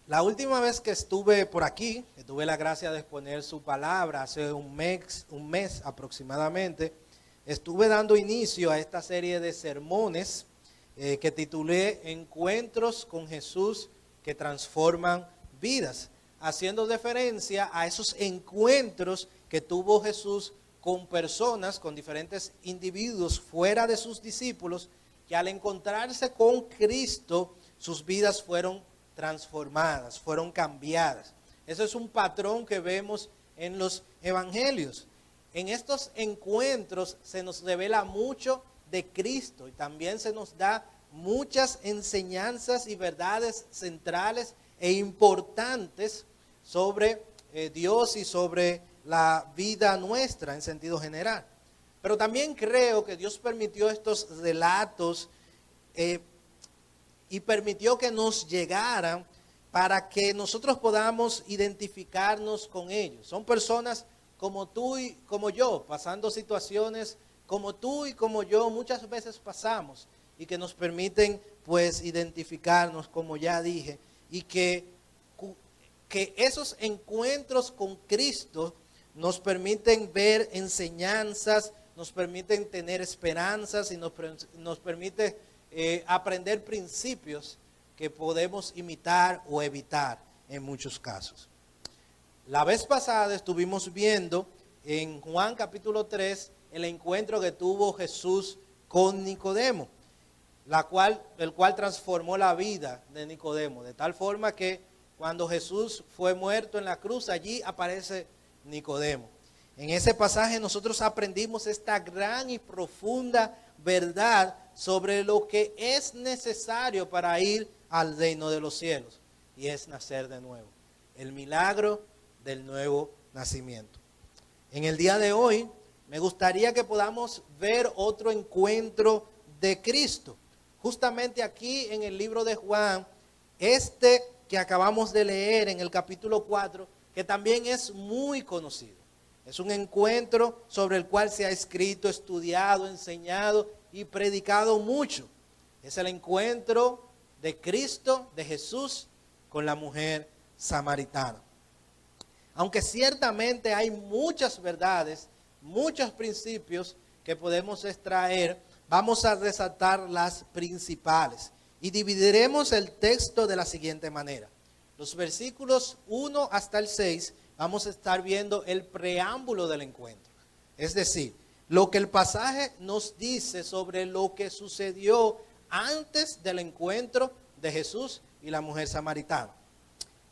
La última vez que estuve por aquí, que tuve la gracia de exponer su palabra hace un mes aproximadamente, estuve dando inicio a esta serie de sermones que titulé Encuentros con Jesús que transforman vidas, haciendo referencia a esos encuentros que tuvo Jesús con personas, con diferentes individuos fuera de sus discípulos, que al encontrarse con Cristo, sus vidas fueron transformadas, fueron cambiadas. Eso es un patrón que vemos en los evangelios. En estos encuentros se nos revela mucho de Cristo y también se nos da muchas enseñanzas y verdades centrales e importantes sobre Dios y sobre la vida nuestra en sentido general. Pero también creo que Dios permitió estos relatos y permitió que nos llegaran para que nosotros podamos identificarnos con ellos. Son personas como tú y como yo, pasando situaciones como tú y como yo muchas veces pasamos y que nos permiten pues identificarnos, como ya dije, y que esos encuentros con Cristo nos permiten ver enseñanzas, nos permiten tener esperanzas y nos permite aprender principios que podemos imitar o evitar en muchos casos. La vez pasada estuvimos viendo en Juan capítulo 3 el encuentro que tuvo Jesús con Nicodemo, el cual transformó la vida de Nicodemo, de tal forma que cuando Jesús fue muerto en la cruz, allí aparece Nicodemo. En ese pasaje nosotros aprendimos esta gran y profunda verdad sobre lo que es necesario para ir al reino de los cielos, y es nacer de nuevo, el milagro del nuevo nacimiento. En el día de hoy me gustaría que podamos ver otro encuentro de Cristo, justamente aquí en el libro de Juan, este que acabamos de leer en el capítulo 4, que también es muy conocido. Es un encuentro sobre el cual se ha escrito, estudiado, enseñado y predicado mucho. Es el encuentro de Cristo, de Jesús, con la mujer samaritana. Aunque ciertamente hay muchas verdades, muchos principios que podemos extraer, vamos a resaltar las principales. Y dividiremos el texto de la siguiente manera. Los versículos 1 hasta el 6 vamos a estar viendo el preámbulo del encuentro. Es decir, lo que el pasaje nos dice sobre lo que sucedió antes del encuentro de Jesús y la mujer samaritana.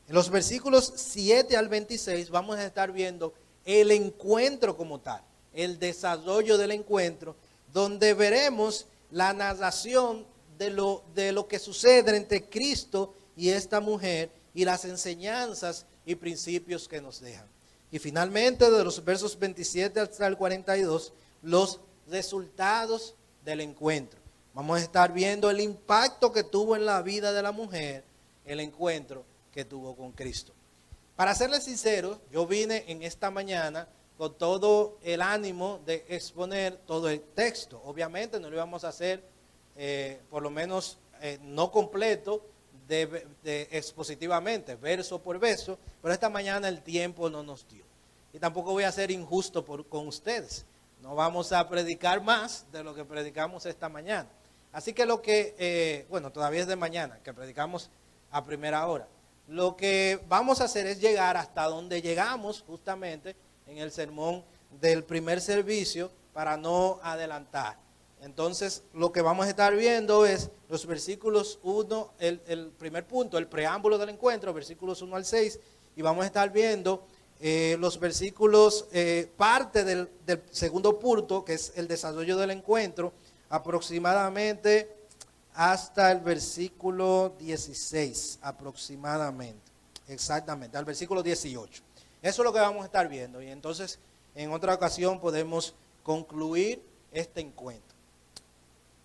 En los versículos 7 al 26 vamos a estar viendo el encuentro como tal, el desarrollo del encuentro, donde veremos la narración de lo que sucede entre Cristo y esta mujer y las enseñanzas y principios que nos dejan. Y finalmente, de los versos 27 hasta el 42, los resultados del encuentro. Vamos a estar viendo el impacto que tuvo en la vida de la mujer el encuentro que tuvo con Cristo. Para serles sincero, yo vine en esta mañana con todo el ánimo de exponer todo el texto. Obviamente no lo íbamos a hacer, por lo menos no completo, expositivamente, verso por verso, pero esta mañana el tiempo no nos dio. Y tampoco voy a ser injusto con ustedes. No vamos a predicar más de lo que predicamos esta mañana. Así que todavía es de mañana, que predicamos a primera hora. Lo que vamos a hacer es llegar hasta donde llegamos justamente en el sermón del primer servicio para no adelantar. Entonces, lo que vamos a estar viendo es los versículos 1, el primer punto, el preámbulo del encuentro, versículos 1 al 6, y vamos a estar viendo los versículos, parte del segundo punto, que es el desarrollo del encuentro, aproximadamente hasta el versículo 16, aproximadamente, exactamente, al versículo 18. Eso es lo que vamos a estar viendo, y entonces en otra ocasión podemos concluir este encuentro.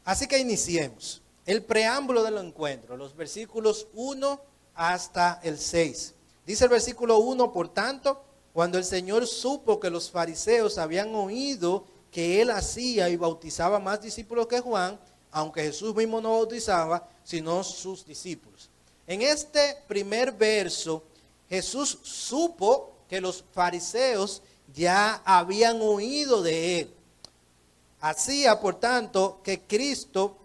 Así que iniciemos. El preámbulo del encuentro, los versículos 1 hasta el 6. Dice el versículo 1, por tanto, cuando el Señor supo que los fariseos habían oído que él hacía y bautizaba más discípulos que Juan, aunque Jesús mismo no bautizaba, sino sus discípulos. En este primer verso, Jesús supo que los fariseos ya habían oído de él. Hacía, por tanto, que Cristo,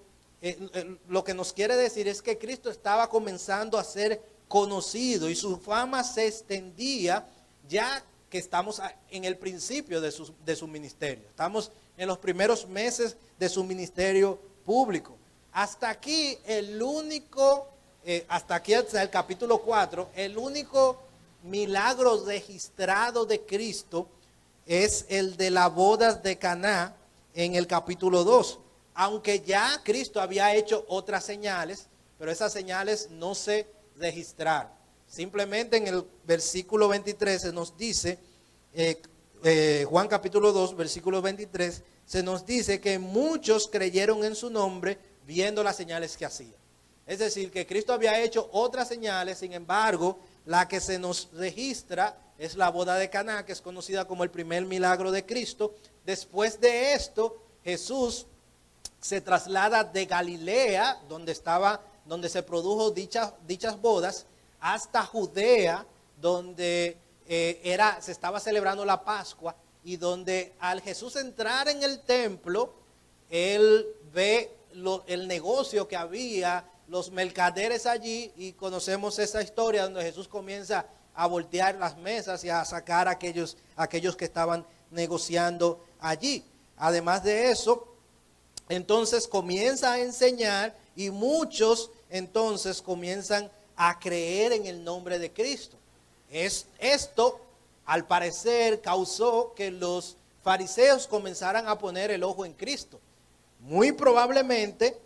lo que nos quiere decir es que Cristo estaba comenzando a ser conocido y su fama se extendía ya que estamos en el principio de su ministerio. Estamos en los primeros meses de su ministerio público. Hasta aquí hasta el capítulo 4, el único milagro registrado de Cristo es el de las bodas de Caná en el capítulo 2. Aunque ya Cristo había hecho otras señales, pero esas señales no se registraron. Simplemente en el versículo 23 se nos dice, Juan capítulo 2, versículo 23, se nos dice que muchos creyeron en su nombre viendo las señales que hacía. Es decir, que Cristo había hecho otras señales, sin embargo, la que se nos registra es la boda de Caná, que es conocida como el primer milagro de Cristo. Después de esto, Jesús se traslada de Galilea, donde se produjo dichas bodas, hasta Judea, donde se estaba celebrando la Pascua, y donde al Jesús entrar en el templo, él ve el negocio que había, los mercaderes allí, y conocemos esa historia donde Jesús comienza a voltear las mesas y a sacar a aquellos que estaban negociando allí. Además de eso, entonces comienza a enseñar y muchos entonces comienzan a creer en el nombre de Cristo. Esto, al parecer, causó que los fariseos comenzaran a poner el ojo en Cristo. Muy probablemente,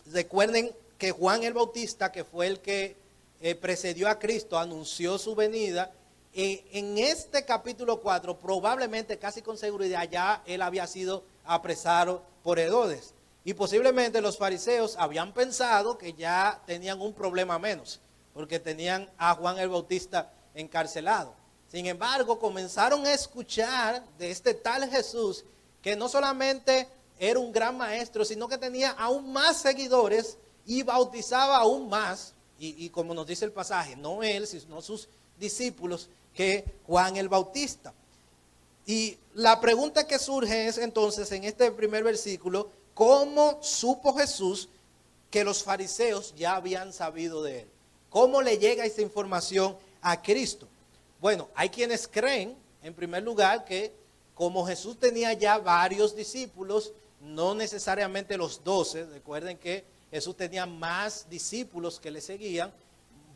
recuerden que Juan el Bautista, que fue el que precedió a Cristo, anunció su venida. En este capítulo 4, probablemente, casi con seguridad, ya él había sido apresado por Herodes. Y posiblemente los fariseos habían pensado que ya tenían un problema menos, porque tenían a Juan el Bautista encarcelado. Sin embargo, comenzaron a escuchar de este tal Jesús, que no solamente era un gran maestro, sino que tenía aún más seguidores y bautizaba aún más, y como nos dice el pasaje, no él, sino sus discípulos, que Juan el Bautista. Y la pregunta que surge es entonces en este primer versículo, ¿cómo supo Jesús que los fariseos ya habían sabido de él? ¿Cómo le llega esta información a Cristo? Bueno, hay quienes creen, en primer lugar, que como Jesús tenía ya varios discípulos, no necesariamente los 12, recuerden que Jesús tenía más discípulos que le seguían,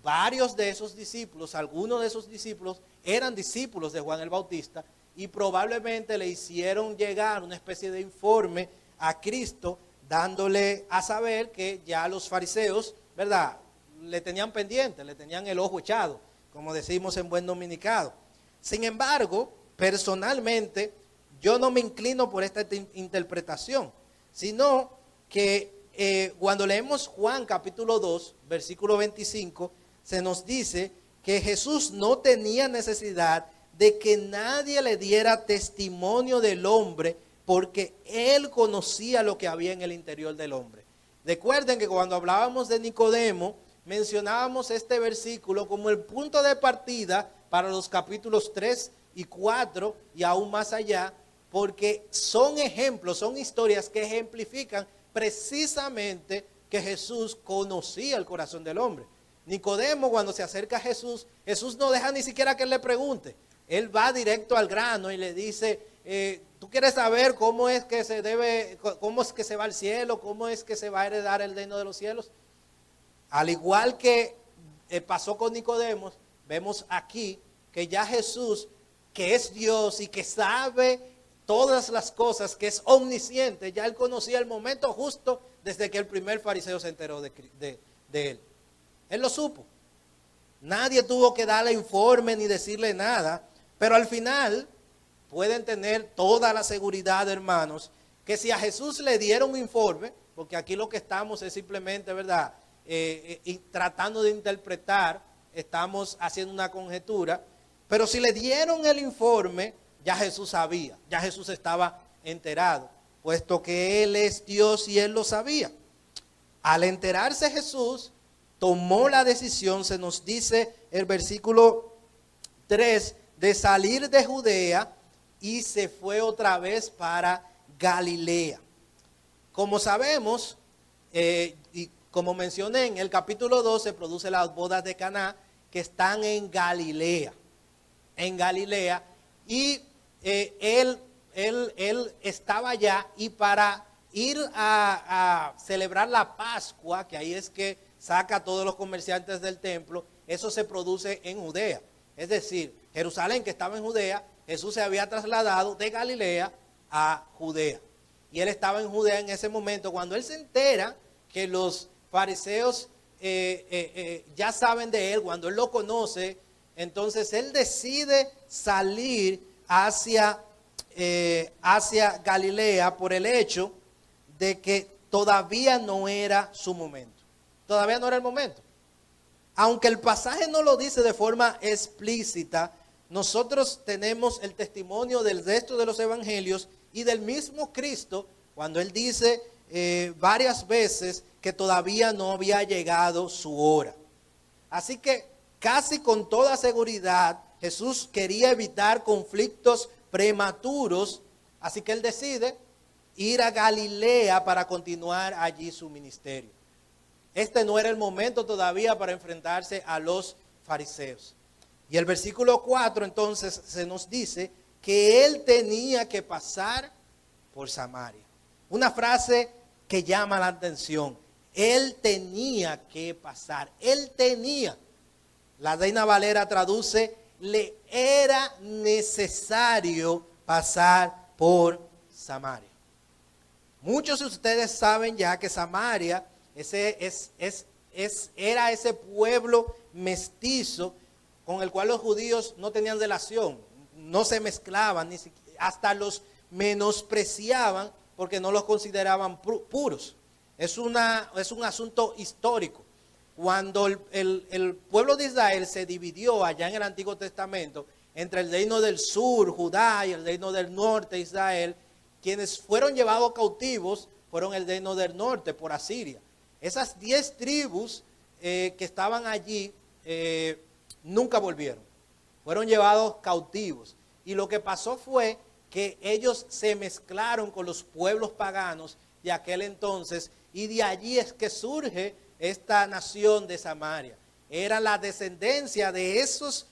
varios de esos discípulos, algunos de esos discípulos eran discípulos de Juan el Bautista y probablemente le hicieron llegar una especie de informe a Cristo, dándole a saber que ya los fariseos, ¿verdad?, le tenían pendiente, le tenían el ojo echado, como decimos en buen dominicano. Sin embargo, personalmente, yo no me inclino por esta interpretación, sino que cuando leemos Juan capítulo 2, versículo 25, se nos dice que Jesús no tenía necesidad de que nadie le diera testimonio del hombre, porque él conocía lo que había en el interior del hombre. Recuerden que cuando hablábamos de Nicodemo, mencionábamos este versículo como el punto de partida para los capítulos 3 y 4 y aún más allá, porque son ejemplos, son historias que ejemplifican precisamente que Jesús conocía el corazón del hombre. Nicodemo, cuando se acerca a Jesús, Jesús no deja ni siquiera que él le pregunte. Él va directo al grano y le dice, ¿tú quieres saber cómo es que se va al cielo? ¿Cómo es que se va a heredar el reino de los cielos? Al igual que pasó con Nicodemo, vemos aquí que ya Jesús, que es Dios y que sabe todas las cosas, que es omnisciente, ya él conocía el momento justo desde que el primer fariseo se enteró de él. Él lo supo. Nadie tuvo que darle informe ni decirle nada, pero al final pueden tener toda la seguridad, hermanos, que si a Jesús le dieron un informe, porque aquí lo que estamos es simplemente, ¿verdad?, tratando de interpretar, estamos haciendo una conjetura, pero si le dieron el informe, ya Jesús sabía, ya Jesús estaba enterado, puesto que Él es Dios y Él lo sabía. Al enterarse Jesús, tomó la decisión, se nos dice el versículo 3, de salir de Judea y se fue otra vez para Galilea. Como sabemos, y como mencioné en el capítulo 2, se producen las bodas de Caná que están en Galilea. En Galilea. Y él estaba allá, y para ir a celebrar la Pascua, que ahí es que saca a todos los comerciantes del templo, eso se produce en Judea. Es decir, Jerusalén, que estaba en Judea, Jesús se había trasladado de Galilea a Judea. Y él estaba en Judea en ese momento. Cuando él se entera que los fariseos ya saben de él, cuando él lo conoce, entonces él decide salir hacia Galilea por el hecho de que todavía no era su momento. Todavía no era el momento. Aunque el pasaje no lo dice de forma explícita, nosotros tenemos el testimonio del resto de los evangelios y del mismo Cristo cuando él dice varias veces que todavía no había llegado su hora. Así que casi con toda seguridad Jesús quería evitar conflictos prematuros, así que él decide ir a Galilea para continuar allí su ministerio. Este no era el momento todavía para enfrentarse a los fariseos. Y el versículo 4 entonces se nos dice que él tenía que pasar por Samaria. Una frase que llama la atención. Él tenía que pasar. Él tenía. La Reina Valera traduce: le era necesario pasar por Samaria. Muchos de ustedes saben ya que Samaria era ese pueblo mestizo con el cual los judíos no tenían relación, no se mezclaban, ni siquiera, hasta los menospreciaban porque no los consideraban puros. Es un asunto histórico. Cuando el pueblo de Israel se dividió allá en el Antiguo Testamento entre el reino del sur, Judá, y el reino del norte, Israel, quienes fueron llevados cautivos fueron el reino del norte por Asiria. Esas 10 tribus que estaban allí nunca volvieron. Fueron llevados cautivos. Y lo que pasó fue que ellos se mezclaron con los pueblos paganos de aquel entonces, y de allí es que surge esta nación de Samaria. Era la descendencia de esos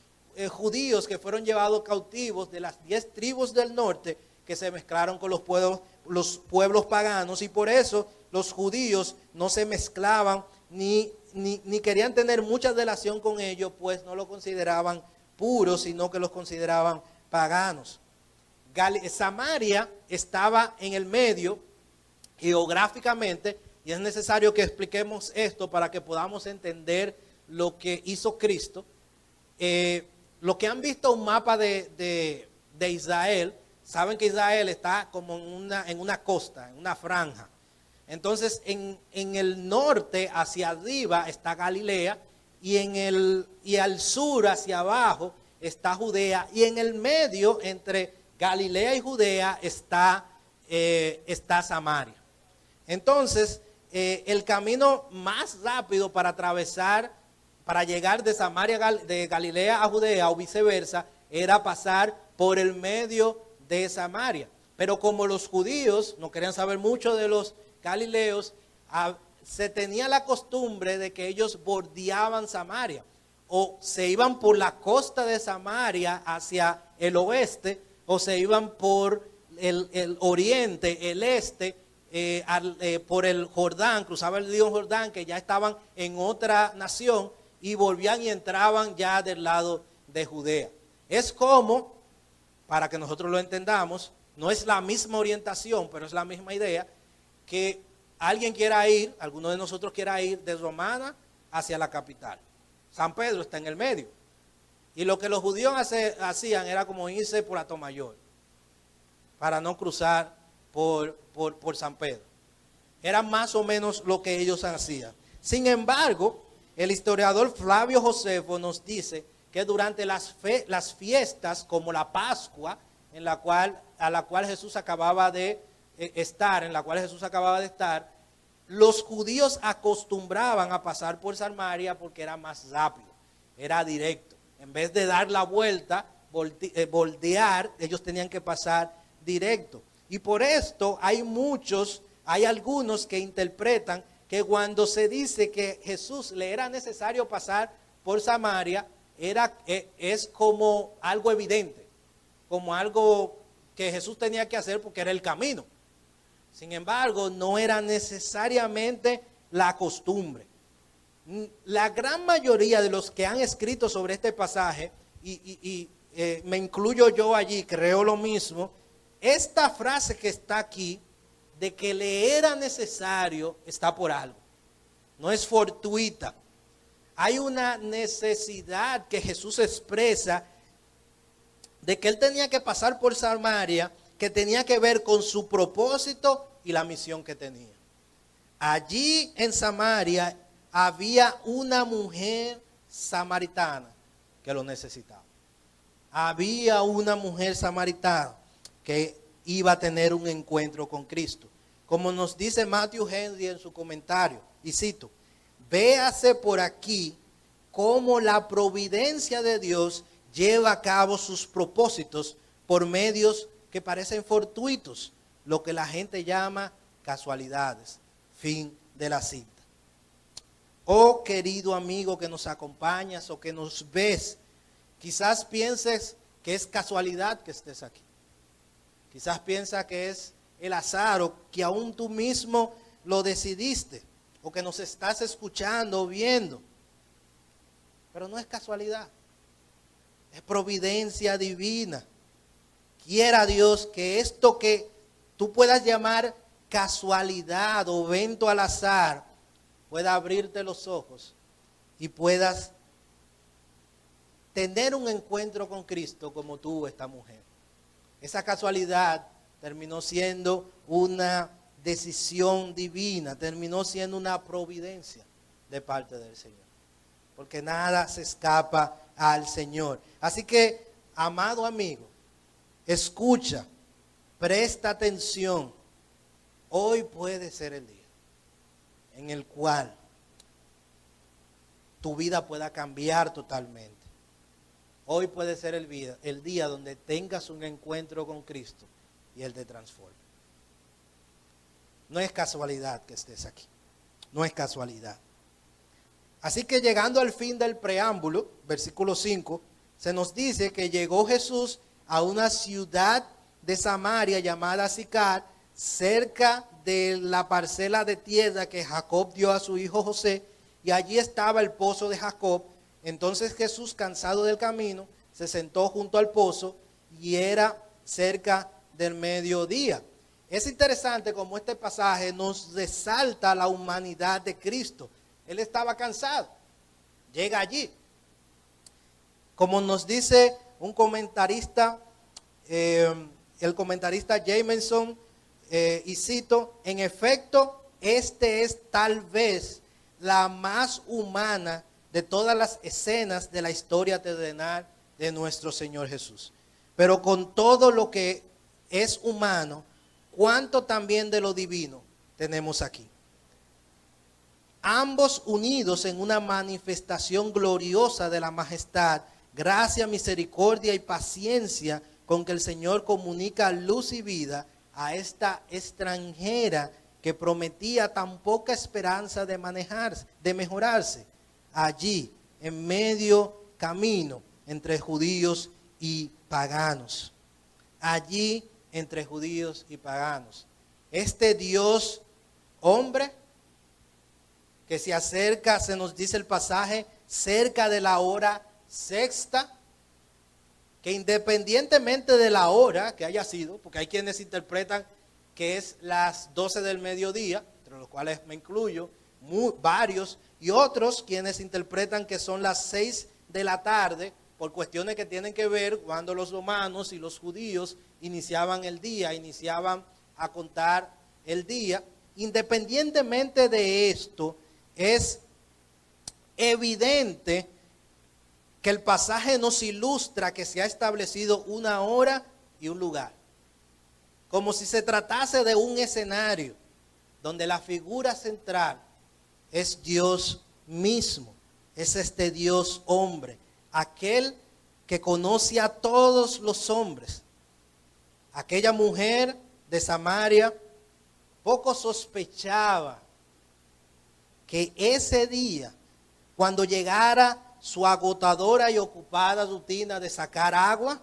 judíos que fueron llevados cautivos, de las 10 tribus del norte que se mezclaron con los pueblos paganos, y por eso los judíos no se mezclaban ni querían tener mucha relación con ellos, pues no lo consideraban puros, sino que los consideraban paganos. Samaria estaba en el medio geográficamente, y es necesario que expliquemos esto para que podamos entender lo que hizo Cristo. Los que han visto un mapa de Israel, saben que Israel está como en una costa, en una franja. Entonces en el norte hacia arriba está Galilea, y al sur hacia abajo está Judea, y en el medio entre Galilea y Judea está Samaria. Entonces el camino más rápido para atravesar, para llegar de Samaria, de Galilea a Judea o viceversa, era pasar por el medio de Samaria. Pero como los judíos no querían saber mucho de los galileos, se tenía la costumbre de que ellos bordeaban Samaria, o se iban por la costa de Samaria hacia el oeste, o se iban por el oriente, el este, por el Jordán, cruzaban el río Jordán, que ya estaban en otra nación, y volvían y entraban ya del lado de Judea. Es como, para que nosotros lo entendamos, no es la misma orientación, pero es la misma idea, que alguien quiera ir, alguno de nosotros quiera ir de Romana hacia la capital. San Pedro está en el medio. Y lo que los judíos hacían era como irse por Atomayor, para no cruzar por San Pedro. Era más o menos lo que ellos hacían. Sin embargo, el historiador Flavio Josefo nos dice que durante las fiestas como la Pascua, a la cual Jesús acababa de estar, los judíos acostumbraban a pasar por Samaria porque era más rápido, era directo. En vez de dar la vuelta, voltear, ellos tenían que pasar directo. Y por esto hay algunos que interpretan que cuando se dice que Jesús le era necesario pasar por Samaria, es como algo evidente, como algo que Jesús tenía que hacer porque era el camino. Sin embargo, no era necesariamente la costumbre. La gran mayoría de los que han escrito sobre este pasaje, me incluyo yo allí, creo lo mismo, esta frase que está aquí, de que le era necesario, está por algo. No es fortuita. Hay una necesidad que Jesús expresa de que él tenía que pasar por Samaria, que tenía que ver con su propósito y la misión que tenía. Allí en Samaria había una mujer samaritana que lo necesitaba. Había una mujer samaritana que iba a tener un encuentro con Cristo. Como nos dice Matthew Henry en su comentario, y cito: véase por aquí cómo la providencia de Dios lleva a cabo sus propósitos por medios que parecen fortuitos, lo que la gente llama casualidades. Fin de la cita. Oh querido amigo que nos acompañas o que nos ves, quizás pienses que es casualidad que estés aquí. Quizás piensas que es el azar o que aún tú mismo lo decidiste o que nos estás escuchando o viendo. Pero no es casualidad, es providencia divina. Quiera Dios que esto que tú puedas llamar casualidad o evento al azar pueda abrirte los ojos y puedas tener un encuentro con Cristo como tuvo esta mujer. Esa casualidad terminó siendo una decisión divina, terminó siendo una providencia de parte del Señor. Porque nada se escapa al Señor. Así que, amado amigo, escucha, presta atención. Hoy puede ser el día en el cual tu vida pueda cambiar totalmente. Hoy puede ser el día donde tengas un encuentro con Cristo y Él te transforme. No es casualidad que estés aquí. No es casualidad. Así que llegando al fin del preámbulo, versículo 5, se nos dice que llegó Jesús a una ciudad de Samaria llamada Sicar, cerca de la parcela de tierra que Jacob dio a su hijo José, y allí estaba el pozo de Jacob. Entonces Jesús, cansado del camino, se sentó junto al pozo y era cerca del mediodía. Es interesante como este pasaje nos resalta la humanidad de Cristo. Él estaba cansado, llega allí. Como nos dice un comentarista, el comentarista Jameson, y cito: en efecto, este es tal vez la más humana de todas las escenas de la historia terrenal de nuestro Señor Jesús. Pero con todo lo que es humano, ¿cuánto también de lo divino tenemos aquí? Ambos unidos en una manifestación gloriosa de la majestad, gracia, misericordia y paciencia con que el Señor comunica luz y vida a esta extranjera que prometía tan poca esperanza de mejorarse, allí en medio camino entre judíos y paganos. Allí entre judíos y paganos. Este Dios hombre que se acerca, se nos dice el pasaje, cerca de la hora sexta, que independientemente de la hora que haya sido, porque hay quienes interpretan que es las 12 del mediodía, entre los cuales me incluyo, varios, y otros quienes interpretan que son las 6 de la tarde, por cuestiones que tienen que ver cuando los romanos y los judíos iniciaban el día, iniciaban a contar el día. Independientemente de esto, es evidente que el pasaje nos ilustra que se ha establecido una hora y un lugar, como si se tratase de un escenario donde la figura central es Dios mismo. Es este Dios hombre, aquel que conoce a todos los hombres. Aquella mujer de Samaria poco sospechaba que ese día, cuando llegara su agotadora y ocupada rutina de sacar agua,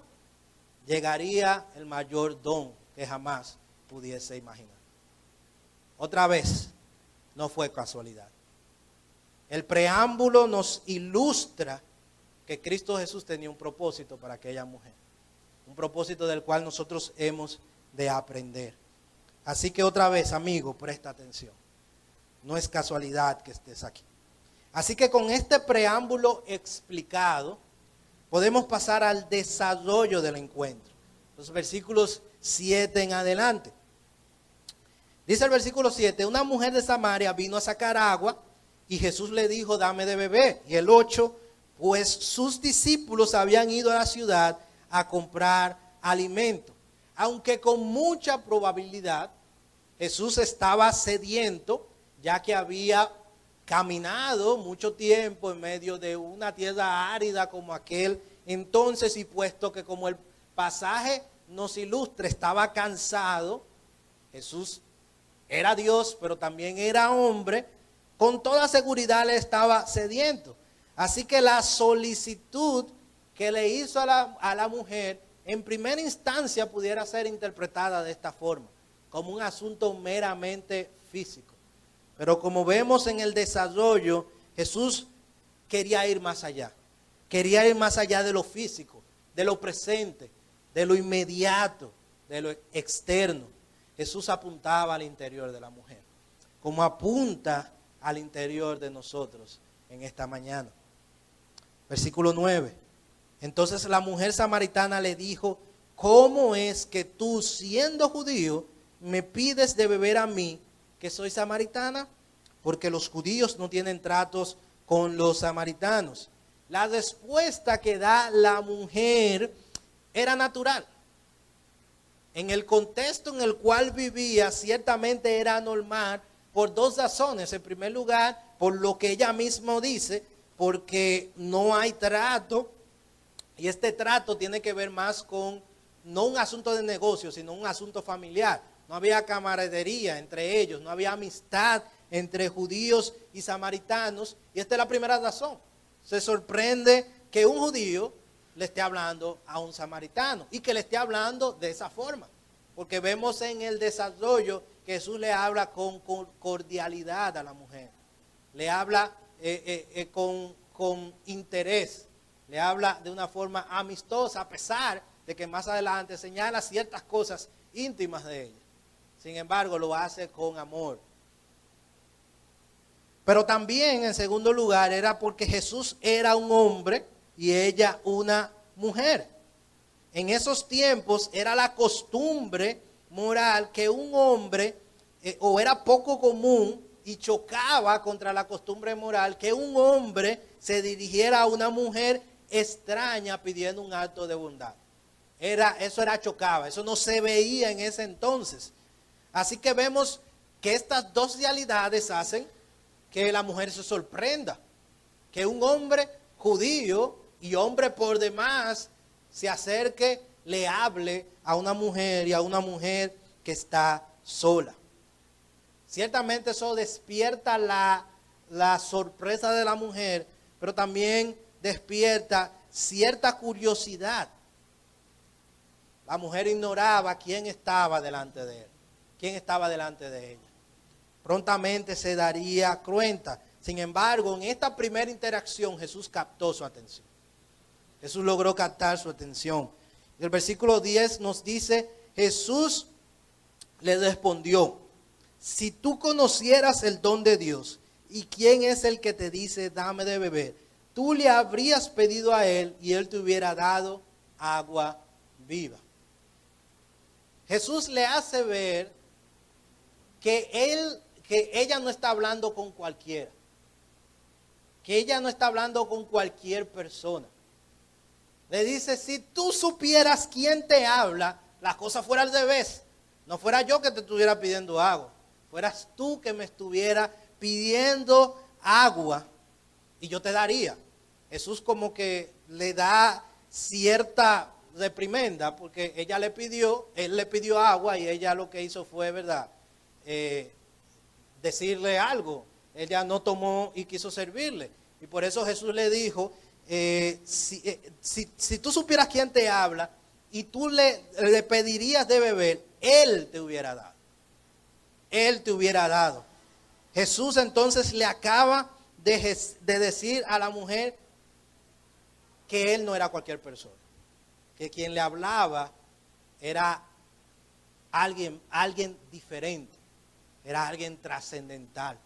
llegaría el mayor don que jamás pudiese imaginar. Otra vez, no fue casualidad. El preámbulo nos ilustra que Cristo Jesús tenía un propósito para aquella mujer. Un propósito del cual nosotros hemos de aprender. Así que otra vez, amigo, presta atención. No es casualidad que estés aquí. Así que con este preámbulo explicado, podemos pasar al desarrollo del encuentro. Los versículos 7 en adelante. Dice el versículo 7, una mujer de Samaria vino a sacar agua y Jesús le dijo, dame de beber. Y el 8, pues sus discípulos habían ido a la ciudad a comprar alimento. Aunque con mucha probabilidad Jesús estaba sediento, ya que había caminado mucho tiempo en medio de una tierra árida como aquel entonces, y puesto que, como el pasaje nos ilustra, estaba cansado. Jesús era Dios, pero también era hombre. Con toda seguridad le estaba sediento. Así que la solicitud que le hizo a la mujer, en primera instancia pudiera ser interpretada de esta forma, como un asunto meramente físico. Pero como vemos en el desarrollo, Jesús quería ir más allá. Quería ir más allá de lo físico, de lo presente, de lo inmediato, de lo externo. Jesús apuntaba al interior de la mujer, como apunta al interior de nosotros en esta mañana. Versículo 9. Entonces la mujer samaritana le dijo, ¿cómo es que tú, siendo judío, me pides de beber a mí, que soy samaritana? Porque los judíos no tienen tratos con los samaritanos. La respuesta que da la mujer era natural. En el contexto en el cual vivía, ciertamente era normal por dos razones. En primer lugar, por lo que ella misma dice, porque no hay trato, y este trato tiene que ver más con, no un asunto de negocio, sino un asunto familiar. No había camaradería entre ellos, no había amistad entre judíos y samaritanos, y esta es la primera razón. Se sorprende que un judío le esté hablando a un samaritano y que le esté hablando de esa forma, porque vemos en el desarrollo que Jesús le habla con cordialidad a la mujer, le habla con interés, le habla de una forma amistosa, a pesar de que más adelante señala ciertas cosas íntimas de ella. Sin embargo, lo hace con amor. Pero también, en segundo lugar, era porque Jesús era un hombre y ella una mujer. En esos tiempos era la costumbre moral que un hombre, o era poco común y chocaba contra la costumbre moral, que un hombre se dirigiera a una mujer extraña pidiendo un acto de bondad. Eso chocaba, eso no se veía en ese entonces. Así que vemos que estas dos realidades hacen que la mujer se sorprenda, que un hombre judío y hombre por demás se acerque, le hable a una mujer, y a una mujer que está sola. Ciertamente eso despierta la sorpresa de la mujer, pero también despierta cierta curiosidad. La mujer ignoraba quién estaba delante de él, quién estaba delante de ella. Prontamente se daría cuenta. Sin embargo, en esta primera interacción Jesús captó su atención. Jesús logró captar su atención. El versículo 10 nos dice, Jesús le respondió, si tú conocieras el don de Dios y quién es el que te dice, dame de beber, tú le habrías pedido a él y él te hubiera dado agua viva. Jesús le hace ver que ella no está hablando con cualquiera, que ella no está hablando con cualquier persona. Le dice, si tú supieras quién te habla, la cosa fuera al revés. No fuera yo que te estuviera pidiendo agua, fueras tú que me estuviera pidiendo agua y yo te daría. Jesús como que le da cierta reprimenda porque ella le pidió, él le pidió agua y ella lo que hizo fue, ¿verdad? Decirle algo. Ella no tomó y quiso servirle. Y por eso Jesús le dijo, si tú supieras quién te habla y tú le pedirías de beber, Él te hubiera dado. Él te hubiera dado. Jesús entonces le acaba de decir a la mujer que Él no era cualquier persona. Que quien le hablaba era alguien diferente. Era alguien trascendental.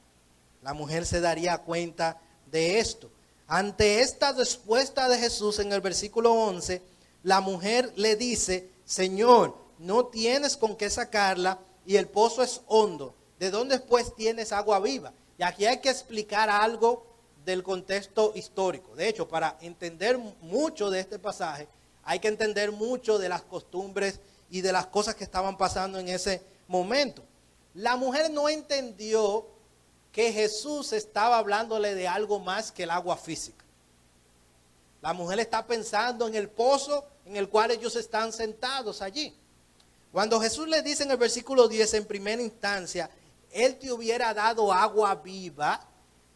La mujer se daría cuenta de esto. Ante esta respuesta de Jesús en el versículo 11, la mujer le dice, Señor, no tienes con qué sacarla y el pozo es hondo. ¿De dónde pues tienes agua viva? Y aquí hay que explicar algo del contexto histórico. De hecho, para entender mucho de este pasaje, hay que entender mucho de las costumbres y de las cosas que estaban pasando en ese momento. La mujer no entendió que Jesús estaba hablándole de algo más que el agua física. La mujer está pensando en el pozo en el cual ellos están sentados allí. Cuando Jesús le dice en el versículo 10, en primera instancia, Él te hubiera dado agua viva,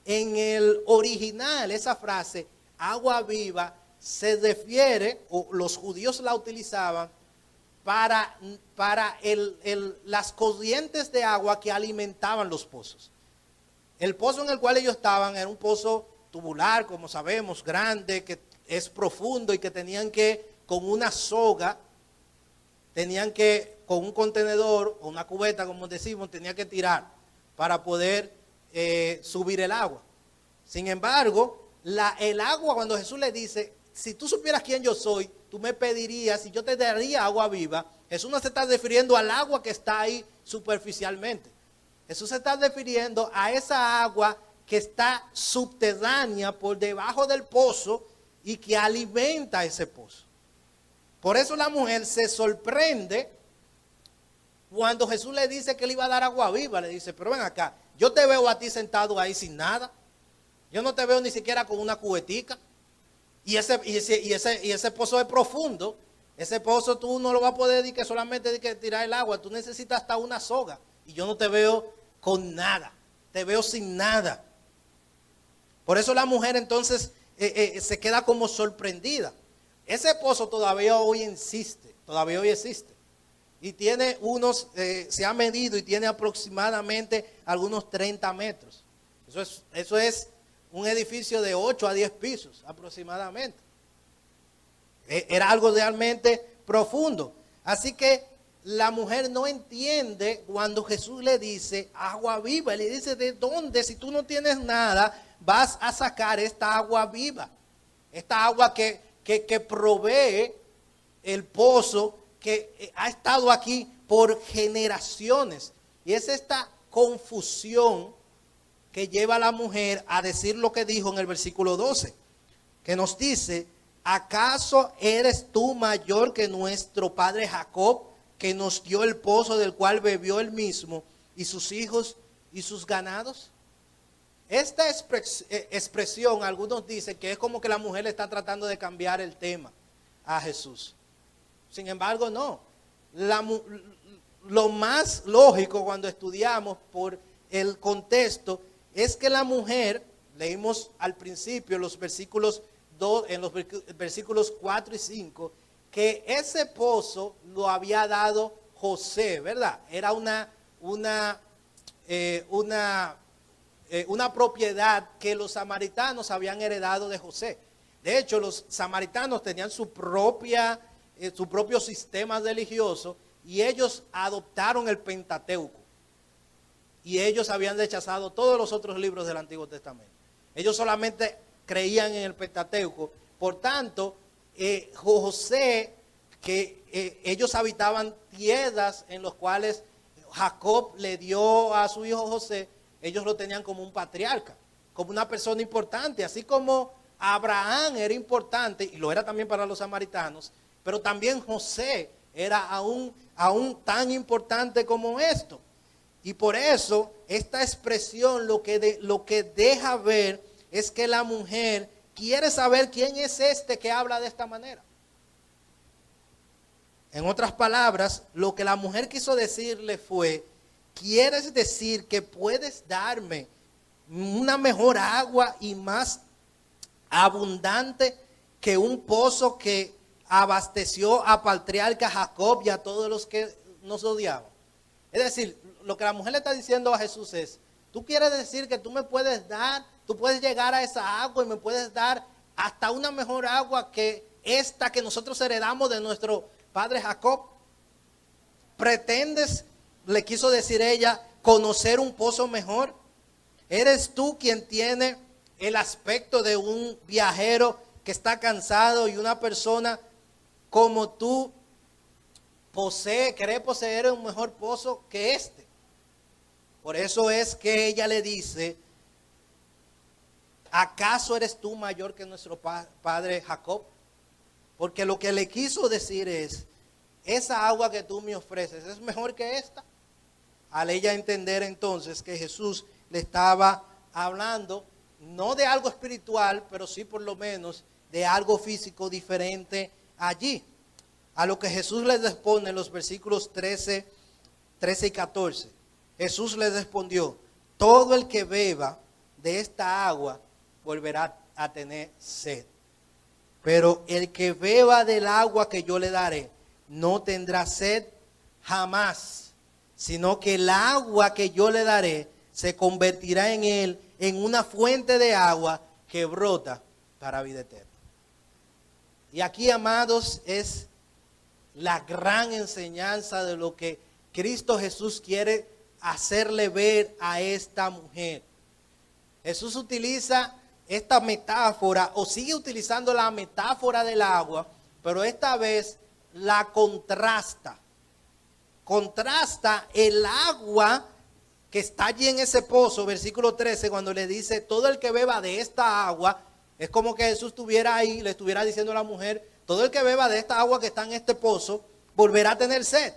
en el original esa frase, agua viva, se refiere, o los judíos la utilizaban, para las corrientes de agua que alimentaban los pozos. El pozo en el cual ellos estaban era un pozo tubular, como sabemos, grande, que es profundo y que tenían que, con una soga, con un contenedor o una cubeta, como decimos, tenía que tirar para poder subir el agua. Sin embargo, el agua, cuando Jesús le dice, si tú supieras quién yo soy, tú me pedirías y yo te daría agua viva. Jesús no se está refiriendo al agua que está ahí superficialmente. Jesús se está refiriendo a esa agua que está subterránea por debajo del pozo y que alimenta ese pozo. Por eso la mujer se sorprende cuando Jesús le dice que le iba a dar agua viva. Le dice, pero ven acá, yo te veo a ti sentado ahí sin nada. Yo no te veo ni siquiera con una cubetica. Y ese pozo es profundo. Ese pozo tú no lo vas a poder decir que solamente tirar el agua. Tú necesitas hasta una soga. Y yo no te veo con nada. Te veo sin nada. Por eso la mujer entonces se queda como sorprendida. Ese pozo todavía hoy existe. Todavía hoy existe. Y tiene se ha medido y tiene aproximadamente algunos 30 metros. Eso es un edificio de 8 a 10 pisos aproximadamente. Era algo realmente profundo. Así que la mujer no entiende cuando Jesús le dice agua viva. Le dice, ¿de dónde? Si tú no tienes nada, vas a sacar esta agua viva. Esta agua que provee el pozo que ha estado aquí por generaciones. Y es esta confusión que lleva a la mujer a decir lo que dijo en el versículo 12, que nos dice, ¿acaso eres tú mayor que nuestro padre Jacob, que nos dio el pozo del cual bebió él mismo y sus hijos y sus ganados? Esta expresión, algunos dicen que es como que la mujer le está tratando de cambiar el tema a Jesús. Sin embargo, no. Lo más lógico cuando estudiamos por el contexto es que la mujer, leímos al principio en los versículos 4 y 5, que ese pozo lo había dado José, ¿verdad? Era una propiedad que los samaritanos habían heredado de José. De hecho, los samaritanos tenían su propio sistema religioso y ellos adoptaron el Pentateuco. Y ellos habían rechazado todos los otros libros del Antiguo Testamento. Ellos solamente creían en el Pentateuco. Por tanto, José, ellos habitaban tierras en las cuales Jacob le dio a su hijo José. Ellos lo tenían como un patriarca, como una persona importante. Así como Abraham era importante, y lo era también para los samaritanos, pero también José era aún tan importante como esto. Y por eso esta expresión lo que deja ver es que la mujer quiere saber quién es este que habla de esta manera. En otras palabras, lo que la mujer quiso decirle fue: ¿quieres decir que puedes darme una mejor agua y más abundante que un pozo que abasteció a patriarca Jacob y a todos los que nos odiaban? Es decir, lo que la mujer le está diciendo a Jesús es: ¿tú quieres decir que tú me puedes dar, tú puedes llegar a esa agua y me puedes dar hasta una mejor agua que esta que nosotros heredamos de nuestro padre Jacob? ¿Pretendes, le quiso decir ella, conocer un pozo mejor? ¿Eres tú quien tiene el aspecto de un viajero que está cansado y una persona como tú quiere poseer un mejor pozo que este? Por eso es que ella le dice: ¿acaso eres tú mayor que nuestro padre Jacob? Porque lo que le quiso decir es: esa agua que tú me ofreces es mejor que esta. Al ella entender entonces que Jesús le estaba hablando no de algo espiritual, pero sí por lo menos de algo físico diferente allí. A lo que Jesús les responde en los versículos 13 y 14. Jesús les respondió: todo el que beba de esta agua volverá a tener sed. Pero el que beba del agua que yo le daré no tendrá sed jamás, sino que el agua que yo le daré se convertirá en él en una fuente de agua que brota para vida eterna. Y aquí, amados, es la gran enseñanza de lo que Cristo Jesús quiere hacerle ver a esta mujer. Jesús utiliza esta metáfora, o sigue utilizando la metáfora del agua, pero esta vez la contrasta. Contrasta el agua que está allí en ese pozo, versículo 13, cuando le dice: todo el que beba de esta agua. Es como que Jesús estuviera ahí, le estuviera diciendo a la mujer: todo el que beba de esta agua que está en este pozo volverá a tener sed.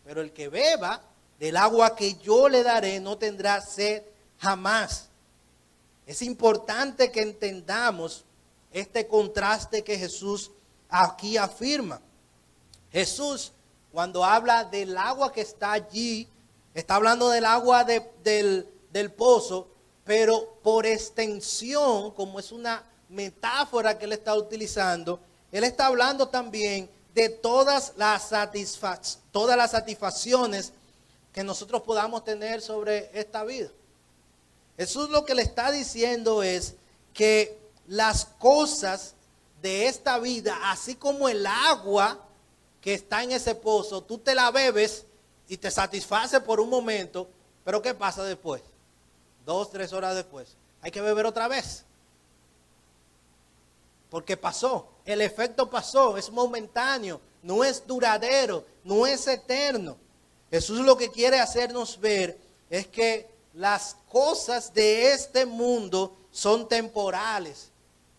Pero el que beba del agua que yo le daré no tendrá sed jamás. Es importante que entendamos este contraste que Jesús aquí afirma. Jesús, cuando habla del agua que está allí, está hablando del agua del pozo, pero por extensión, como es una metáfora que él está utilizando, él está hablando también de todas las satisfacciones que nosotros podamos tener sobre esta vida. Jesús lo que le está diciendo es que las cosas de esta vida, así como el agua que está en ese pozo, tú te la bebes y te satisface por un momento, pero ¿qué pasa después? 2, 3 horas después, hay que beber otra vez. Porque pasó, el efecto pasó, es momentáneo, no es duradero, no es eterno. Jesús lo que quiere hacernos ver es que las cosas de este mundo son temporales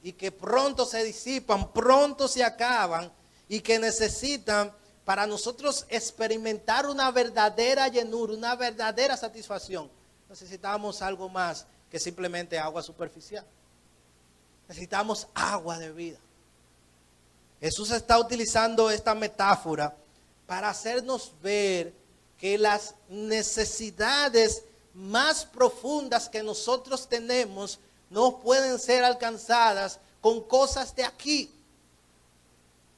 y que pronto se disipan, pronto se acaban, y que necesitan, para nosotros experimentar una verdadera llenura, una verdadera satisfacción, necesitamos algo más que simplemente agua superficial. Necesitamos agua de vida. Jesús está utilizando esta metáfora para hacernos ver que las necesidades más profundas que nosotros tenemos no pueden ser alcanzadas con cosas de aquí.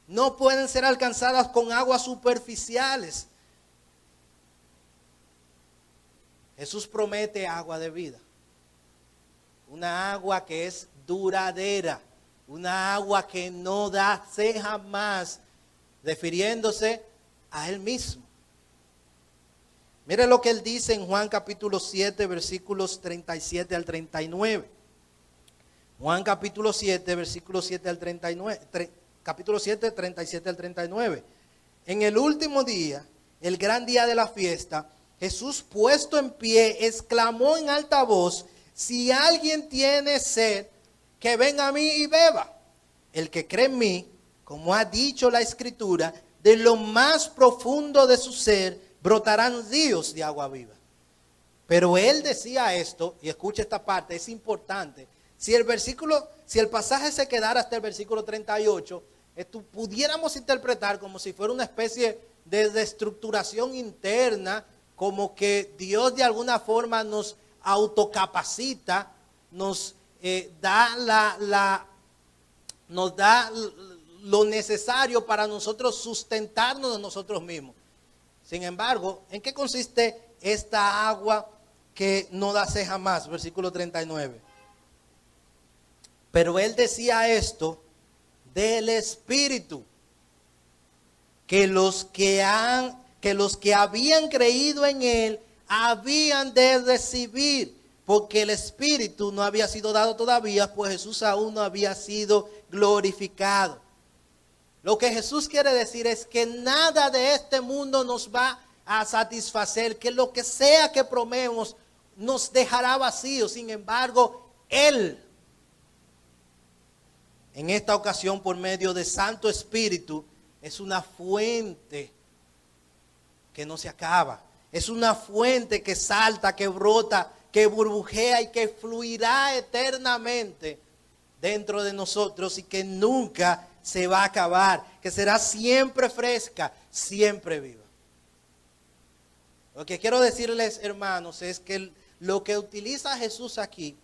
No pueden ser alcanzadas con aguas superficiales. Jesús promete agua de vida. Una agua que es duradera. Una agua que no da sed jamás, refiriéndose a Él mismo. Mire lo que Él dice en Juan capítulo 7, versículos 37 al 39. Juan capítulo 7, versículos 7 al 39. Capítulo 7, 37 al 39. En el último día, el gran día de la fiesta, Jesús, puesto en pie, exclamó en alta voz: si alguien tiene sed, que venga a mí y beba. El que cree en mí, como ha dicho la Escritura, de lo más profundo de su ser brotarán ríos de agua viva. Pero él decía esto, y escucha esta parte, es importante. Si el pasaje se quedara hasta el versículo 38, pudiéramos interpretar como si fuera una especie de reestructuración interna, como que Dios de alguna forma nos autocapacita, nos da lo necesario para nosotros sustentarnos de nosotros mismos. Sin embargo, ¿en qué consiste esta agua que no da sed jamás? Versículo 39. Pero él decía esto del Espíritu, que los que habían creído en él habían de recibir, porque el Espíritu no había sido dado todavía, pues Jesús aún no había sido glorificado. Lo que Jesús quiere decir es que nada de este mundo nos va a satisfacer, que lo que sea que probemos nos dejará vacíos. Sin embargo, Él, en esta ocasión por medio de Santo Espíritu, es una fuente que no se acaba. Es una fuente que salta, que brota, que burbujea y que fluirá eternamente dentro de nosotros y que nunca se va a acabar, que será siempre fresca, siempre viva. Lo que quiero decirles, hermanos, es que lo que utiliza Jesús aquí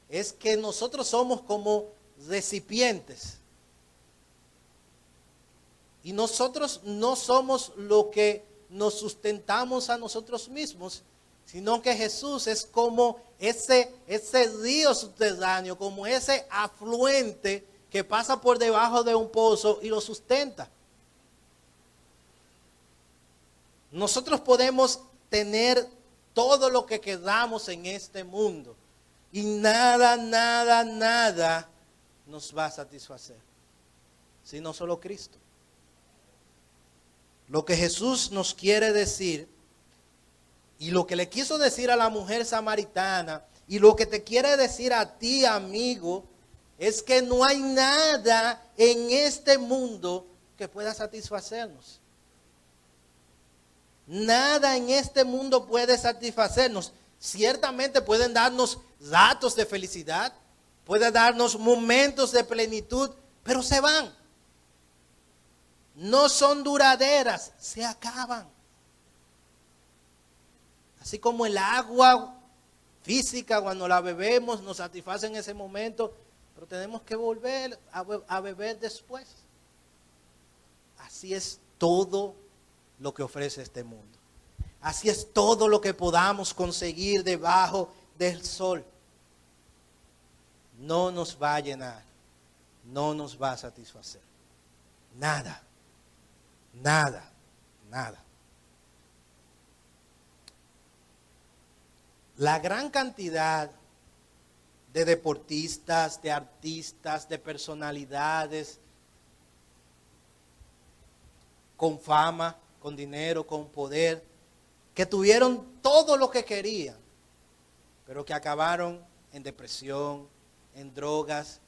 es que nosotros somos como recipientes. Y nosotros no somos lo que nos sustentamos a nosotros mismos, sino que Jesús es como ese río subterráneo, como ese afluente que pasa por debajo de un pozo y lo sustenta. Nosotros podemos tener todo lo que queramos en este mundo y nada nos va a satisfacer, sino solo Cristo. Lo que Jesús nos quiere decir y lo que le quiso decir a la mujer samaritana y lo que te quiere decir a ti, amigo, es que no hay nada en este mundo que pueda satisfacernos. Nada en este mundo puede satisfacernos. Ciertamente pueden darnos ratos de felicidad, pueden darnos momentos de plenitud, pero se van. No son duraderas, se acaban. Así como el agua física, cuando la bebemos, nos satisface en ese momento, pero tenemos que volver a beber después. Así es todo lo que ofrece este mundo. Así es todo lo que podamos conseguir debajo del sol. No nos va a llenar, no nos va a satisfacer. Nada. La gran cantidad de deportistas, de artistas, de personalidades con fama, con dinero, con poder, que tuvieron todo lo que querían, pero que acabaron en depresión, en drogas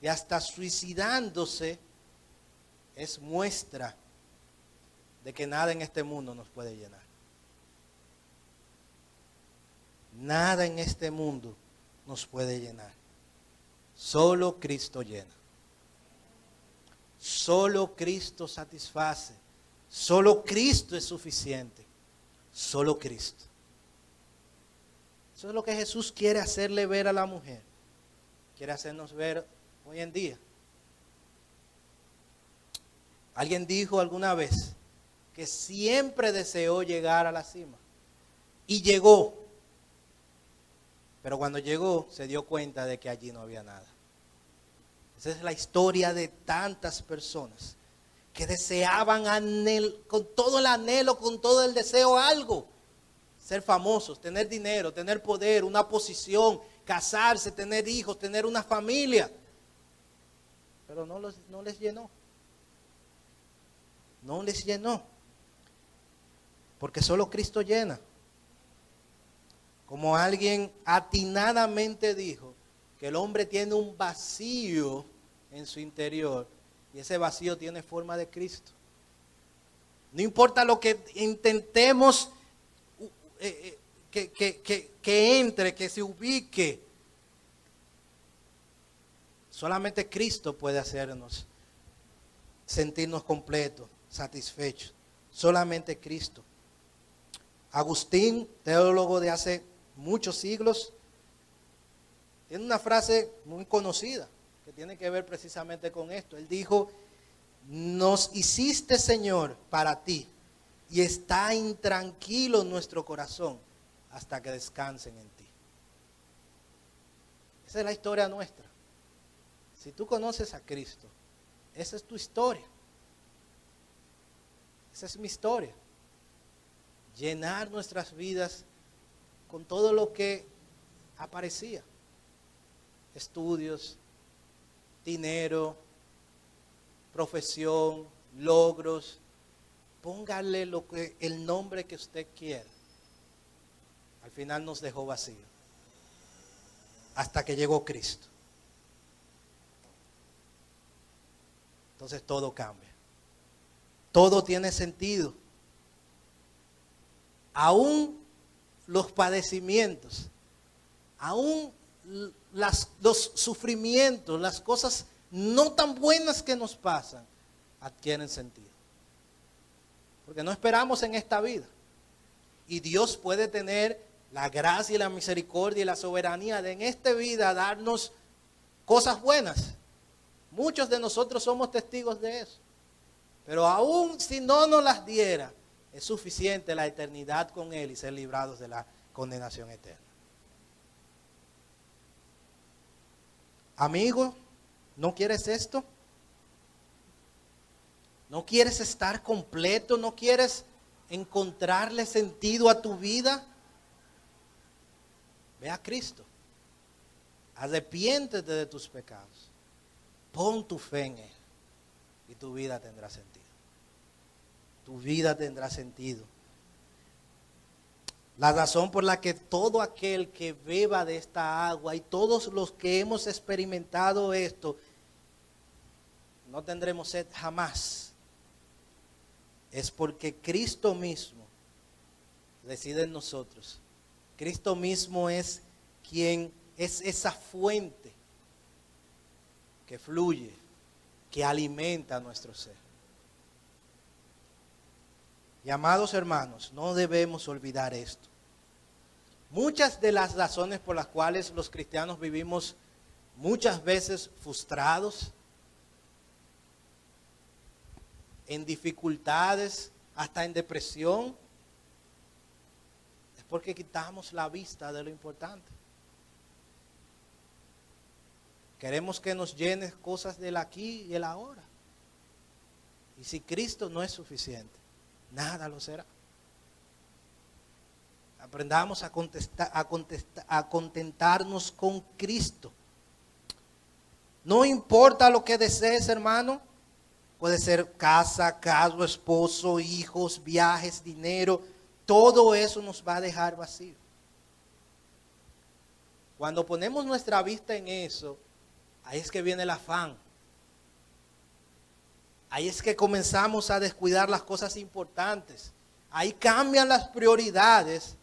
y hasta suicidándose, es muestra de que nada en este mundo nos puede llenar. Nada en este mundo nos puede llenar. Solo Cristo llena. Solo Cristo satisface. Solo Cristo es suficiente. Solo Cristo. Eso es lo que Jesús quiere hacerle ver a la mujer. Quiere hacernos ver hoy en día. Alguien dijo alguna vez que siempre deseó llegar a la cima. Y llegó. Pero cuando llegó se dio cuenta de que allí no había nada. Esa es la historia de tantas personas que deseaban con todo el anhelo, con todo el deseo algo. Ser famosos, tener dinero, tener poder, una posición, casarse, tener hijos, tener una familia. Pero no les llenó. No les llenó. Porque solo Cristo llena. Como alguien atinadamente dijo, que el hombre tiene un vacío en su interior y ese vacío tiene forma de Cristo. No importa lo que intentemos que entre, que se ubique. Solamente Cristo puede hacernos sentirnos completos, satisfechos. Solamente Cristo. Agustín, teólogo de hace muchos siglos, tiene una frase muy conocida que tiene que ver precisamente con esto. Él dijo: nos hiciste, Señor, para ti, y está intranquilo nuestro corazón hasta que descansen en ti. Esa es la historia nuestra. Si tú conoces a Cristo, esa es tu historia. Esa es mi historia. Llenar nuestras vidas con todo lo que aparecía. Estudios, dinero, profesión, logros. Póngale el nombre que usted quiera. Al final nos dejó vacío. Hasta que llegó Cristo. Entonces todo cambia. Todo tiene sentido. Aún los padecimientos, aún los sufrimientos, las cosas no tan buenas que nos pasan, adquieren sentido. Porque no esperamos en esta vida. Y Dios puede tener la gracia y la misericordia y la soberanía de en esta vida darnos cosas buenas. Muchos de nosotros somos testigos de eso. Pero aún si no nos las diera, es suficiente la eternidad con Él y ser librados de la condenación eterna. Amigo, ¿no quieres esto? ¿No quieres estar completo? ¿No quieres encontrarle sentido a tu vida? Ve a Cristo. Arrepiéntete de tus pecados. Pon tu fe en Él y tu vida tendrá sentido. Tu vida tendrá sentido. La razón por la que todo aquel que beba de esta agua y todos los que hemos experimentado esto, no tendremos sed jamás, es porque Cristo mismo reside en nosotros. Cristo mismo es quien es esa fuente que fluye, que alimenta nuestro ser. Y amados hermanos, no debemos olvidar esto. Muchas de las razones por las cuales los cristianos vivimos muchas veces frustrados, en dificultades, hasta en depresión, es porque quitamos la vista de lo importante. Queremos que nos llene cosas del aquí y el ahora. Y si Cristo no es suficiente, nada lo será. Aprendamos a contentarnos con Cristo. No importa lo que desees, hermano. Puede ser casa, carro, esposo, hijos, viajes, dinero. Todo eso nos va a dejar vacío. Cuando ponemos nuestra vista en eso, ahí es que viene el afán. Ahí es que comenzamos a descuidar las cosas importantes. Ahí cambian las prioridades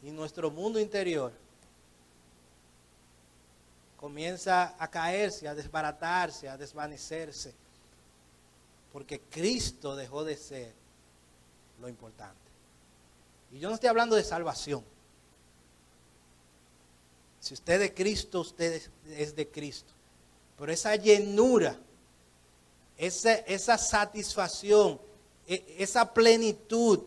y nuestro mundo interior comienza a caerse, a desbaratarse, a desvanecerse. Porque Cristo dejó de ser lo importante. Y yo no estoy hablando de salvación. Si usted es de Cristo, usted es de Cristo. Pero esa llenura, esa satisfacción, esa plenitud,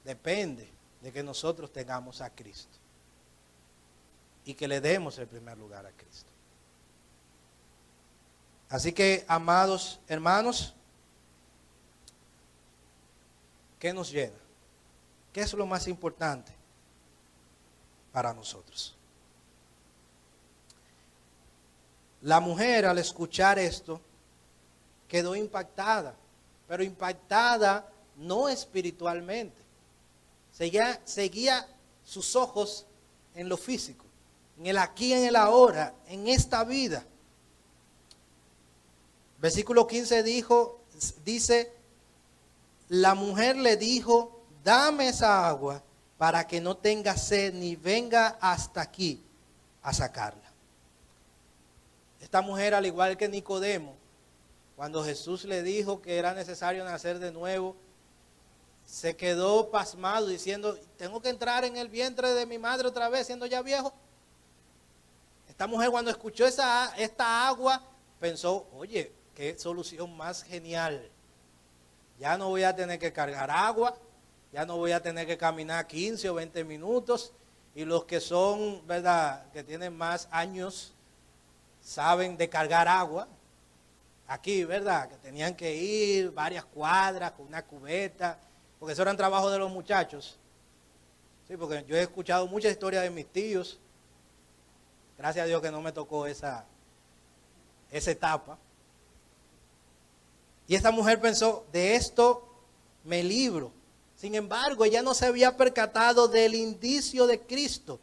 depende de que nosotros tengamos a Cristo. Y que le demos el primer lugar a Cristo. Así que, amados hermanos, ¿qué nos llena? ¿Qué es lo más importante para nosotros? La mujer, al escuchar esto, quedó impactada, pero impactada no espiritualmente. Seguía sus ojos en lo físico, en el aquí, en el ahora, en esta vida. Versículo 15 dice, la mujer le dijo, dame esa agua para que no tenga sed ni venga hasta aquí a sacarla. Esta mujer, al igual que Nicodemo, cuando Jesús le dijo que era necesario nacer de nuevo, se quedó pasmado diciendo, ¿tengo que entrar en el vientre de mi madre otra vez siendo ya viejo? Esta mujer, cuando escuchó esta agua, pensó, oye, qué solución más genial. Ya no voy a tener que cargar agua, ya no voy a tener que caminar 15 o 20 minutos. Y los que son, ¿verdad?, que tienen más años, saben de cargar agua. Aquí, ¿verdad?, que tenían que ir varias cuadras con una cubeta, porque eso era el trabajo de los muchachos. Sí, porque yo he escuchado muchas historias de mis tíos. Gracias a Dios que no me tocó esa etapa. Y esta mujer pensó, de esto me libro. Sin embargo, ella no se había percatado del indicio de Cristo.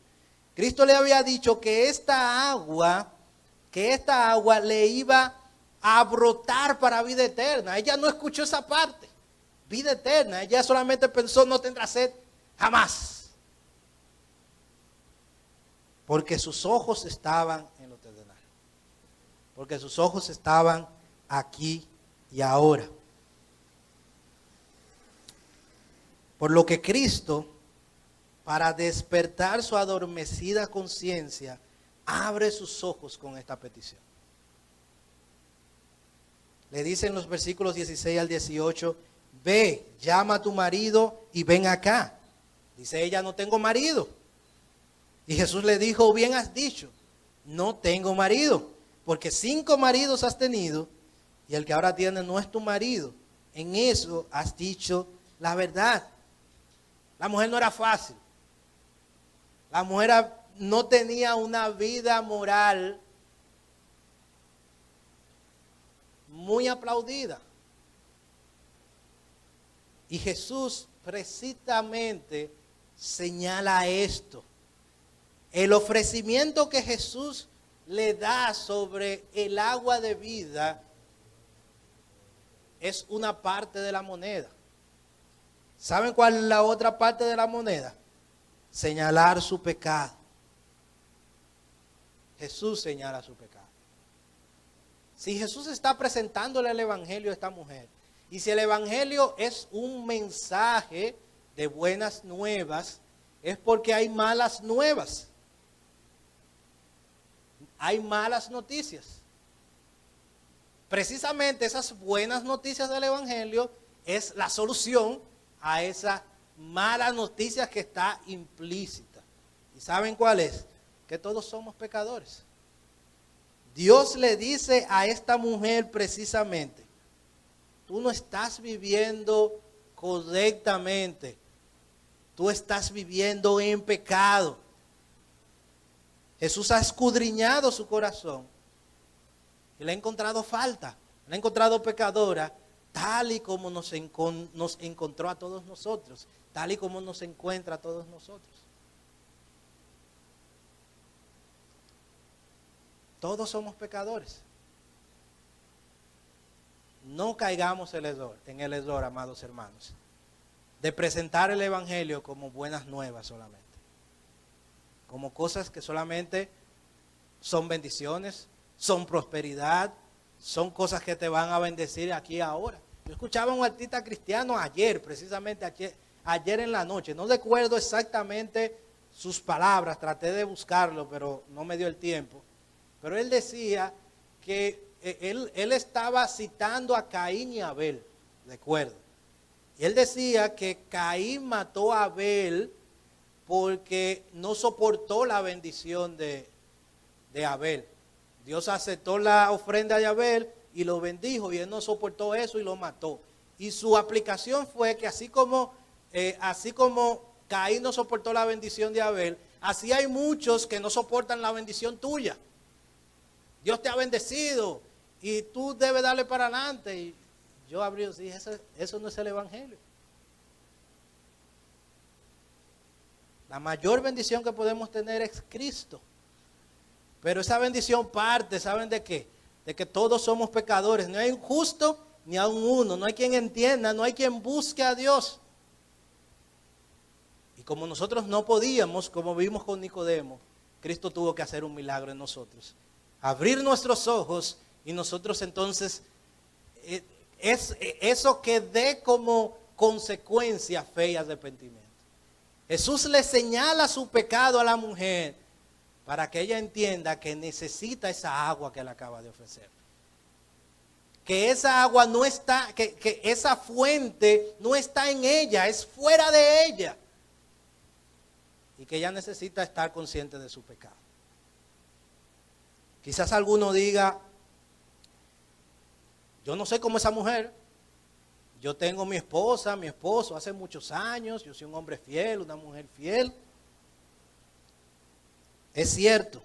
Cristo le había dicho que esta agua le iba a brotar para vida eterna. Ella no escuchó esa parte. Vida eterna. Ella solamente pensó, no tendrá sed jamás. Porque sus ojos estaban en lo terrenal. Porque sus ojos estaban aquí y ahora. Por lo que Cristo, para despertar su adormecida conciencia, abre sus ojos con esta petición. Le dice en los versículos 16 al 18, ve, llama a tu marido y ven acá. Dice ella, no tengo marido. Y Jesús le dijo, bien has dicho, no tengo marido, porque 5 maridos has tenido y el que ahora tiene no es tu marido. En eso has dicho la verdad. La mujer no era fácil. La mujer no tenía una vida moral muy aplaudida. Y Jesús precisamente señala esto. El ofrecimiento que Jesús le da sobre el agua de vida es una parte de la moneda. ¿Saben cuál es la otra parte de la moneda? Señalar su pecado. Jesús señala su pecado. Si Jesús está presentándole el evangelio a esta mujer, y si el evangelio es un mensaje de buenas nuevas, es porque hay malas nuevas. Hay malas noticias. Precisamente esas buenas noticias del evangelio es la solución a esa mala noticia que está implícita. ¿Y saben cuál es? Que todos somos pecadores. Dios le dice a esta mujer precisamente, tú no estás viviendo correctamente, tú estás viviendo en pecado. Jesús ha escudriñado su corazón y le ha encontrado falta, le ha encontrado pecadora, tal y como nos encontró a todos nosotros, tal y como nos encuentra a todos nosotros. Todos somos pecadores. No caigamos en el error, amados hermanos, de presentar el evangelio como buenas nuevas solamente. Como cosas que solamente son bendiciones, son prosperidad, son cosas que te van a bendecir aquí y ahora. Yo escuchaba a un artista cristiano ayer, precisamente ayer en la noche. No recuerdo exactamente sus palabras, traté de buscarlo, pero no me dio el tiempo. Pero él decía que él estaba citando a Caín y Abel, recuerdo. Y él decía que Caín mató a Abel porque no soportó la bendición de Abel. Dios aceptó la ofrenda de Abel y lo bendijo y él no soportó eso y lo mató. Y su aplicación fue que así como Caín no soportó la bendición de Abel, así hay muchos que no soportan la bendición tuya. Dios te ha bendecido y tú debes darle para adelante. Y yo abrí y dije, eso no es el evangelio. La mayor bendición que podemos tener es Cristo. Pero esa bendición parte, ¿saben de qué? De que todos somos pecadores. No hay un justo ni aun uno. No hay quien entienda, no hay quien busque a Dios. Y como nosotros no podíamos, como vimos con Nicodemo, Cristo tuvo que hacer un milagro en nosotros. Abrir nuestros ojos y nosotros entonces, eso que dé como consecuencia fe y arrepentimiento. Jesús le señala su pecado a la mujer para que ella entienda que necesita esa agua que le acaba de ofrecer. Que esa agua no está, que esa fuente no está en ella, es fuera de ella. Y que ella necesita estar consciente de su pecado. Quizás alguno diga, yo no sé cómo esa mujer, yo tengo mi esposa, mi esposo hace muchos años, yo soy un hombre fiel, una mujer fiel. Es cierto.